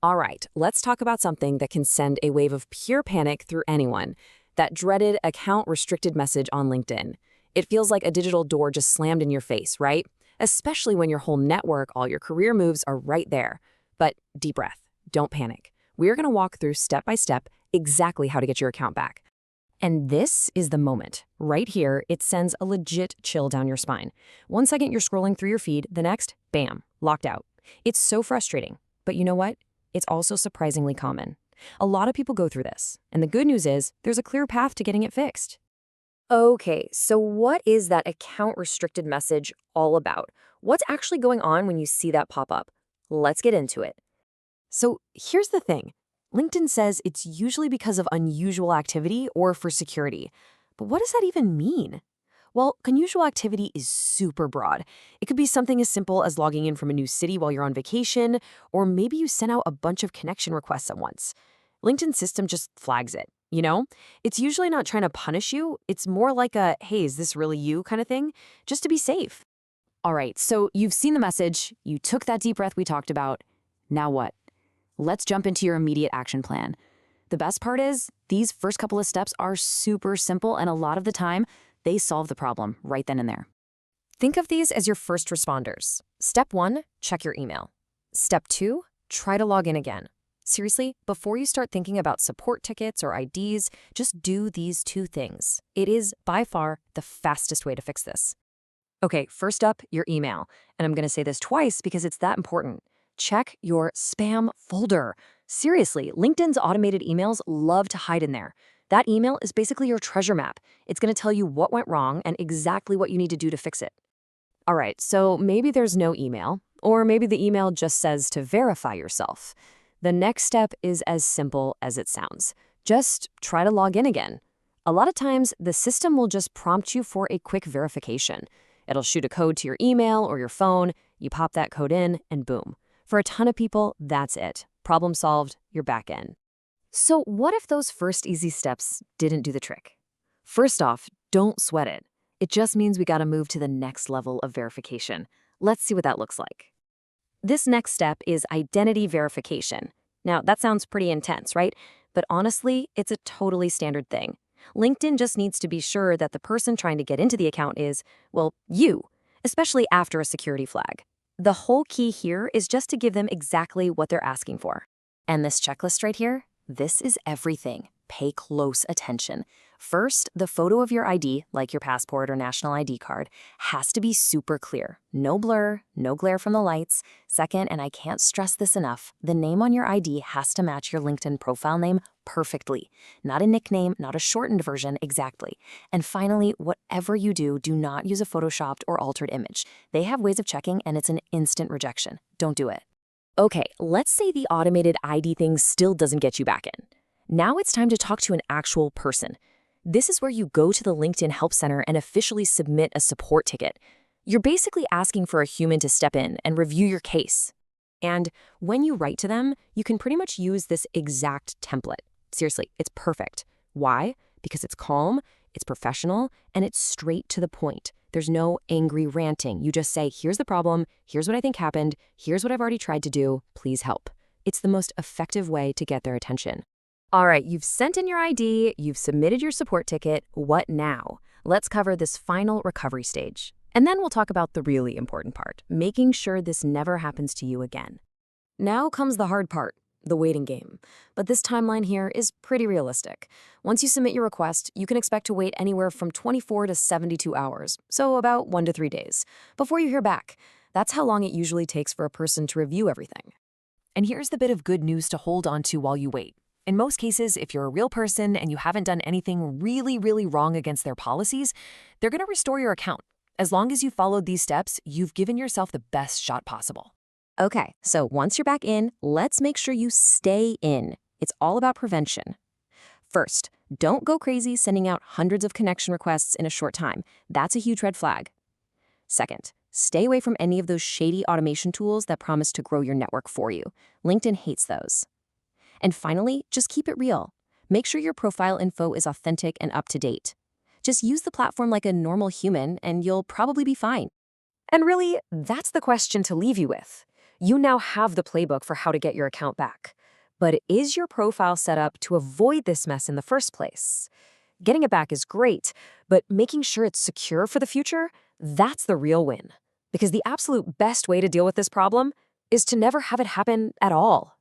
All right, let's talk about something that can send a wave of pure panic through anyone. That dreaded account restricted message on LinkedIn. It feels like a digital door just slammed in your face, right? Especially when your whole network, all your career moves are right there. But deep breath, don't panic. We're going to walk through step by step exactly how to get your account back. And this is the moment. Right here, it sends a legit chill down your spine. One second you're scrolling through your feed, the next, bam, locked out. It's so frustrating. But you know what? It's also surprisingly common. A lot of people go through this, and the good news is there's a clear path to getting it fixed. Okay, so what is that account restricted message all about? What's actually going on when you see that pop up? Let's get into it. So here's the thing. LinkedIn says it's usually because of unusual activity or for security. But what does that even mean? Well, unusual activity is super broad. It could be something as simple as logging in from a new city while you're on vacation, or maybe you sent out a bunch of connection requests at once. LinkedIn's system just flags it, you know? It's usually not trying to punish you. It's more like a, hey, is this really you kind of thing, just to be safe. All right, so you've seen the message, you took that deep breath we talked about. Now what? Let's jump into your immediate action plan. The best part is, these first couple of steps are super simple, and a lot of the time, they solve the problem right then and there. Think of these as your first responders. Step 1, check your email. Step 2, try to log in again. Seriously, before you start thinking about support tickets or IDs, just do these two things. It is, by far, the fastest way to fix this. Okay, first up, your email. And I'm going to say this twice because it's that important. Check your spam folder. Seriously, LinkedIn's automated emails love to hide in there. That email is basically your treasure map. It's going to tell you what went wrong and exactly what you need to do to fix it. All right, so maybe there's no email, or maybe the email just says to verify yourself. The next step is as simple as it sounds. Just try to log in again. A lot of times, the system will just prompt you for a quick verification. It'll shoot a code to your email or your phone, you pop that code in, and boom. For a ton of people, that's it. Problem solved, you're back in. So what if those first easy steps didn't do the trick? First off, don't sweat it. It just means we gotta move to the next level of verification. Let's see what that looks like. This next step is identity verification. Now, that sounds pretty intense, right? But honestly, it's a totally standard thing. LinkedIn just needs to be sure that the person trying to get into the account is, well, you, especially after a security flag. The whole key here is just to give them exactly what they're asking for. And this checklist right here, this is everything. Pay close attention. First, the photo of your ID, like your passport or national ID card, has to be super clear. No blur, no glare from the lights. Second, and I can't stress this enough, the name on your ID has to match your LinkedIn profile name perfectly. Not a nickname, not a shortened version, exactly. And finally, whatever you do, do not use a photoshopped or altered image. They have ways of checking, and it's an instant rejection. Don't do it. Okay, let's say the automated ID thing still doesn't get you back in. Now it's time to talk to an actual person. This is where you go to the LinkedIn Help Center and officially submit a support ticket. You're basically asking for a human to step in and review your case. And when you write to them, you can pretty much use this exact template. Seriously, it's perfect. Why? Because it's calm, it's professional, and it's straight to the point. There's no angry ranting. You just say, here's the problem, here's what I think happened, here's what I've already tried to do, please help. It's the most effective way to get their attention. All right, you've sent in your ID, you've submitted your support ticket. What now? Let's cover this final recovery stage. And then we'll talk about the really important part, making sure this never happens to you again. Now comes the hard part, the waiting game. But this timeline here is pretty realistic. Once you submit your request, you can expect to wait anywhere from 24 to 72 hours, so about 1 to 3 days, before you hear back. That's how long it usually takes for a person to review everything. And here's the bit of good news to hold on to while you wait. In most cases, if you're a real person and you haven't done anything really wrong against their policies, they're going to restore your account. As long as you followed these steps, you've given yourself the best shot possible. Okay, so once you're back in, let's make sure you stay in. It's all about prevention. First, don't go crazy sending out hundreds of connection requests in a short time. That's a huge red flag. Second, stay away from any of those shady automation tools that promise to grow your network for you. LinkedIn hates those. And finally, just keep it real. Make sure your profile info is authentic and up to date. Just use the platform like a normal human and you'll probably be fine. And really, that's the question to leave you with. You now have the playbook for how to get your account back. But is your profile set up to avoid this mess in the first place? Getting it back is great, but making sure it's secure for the future, that's the real win. Because the absolute best way to deal with this problem is to never have it happen at all.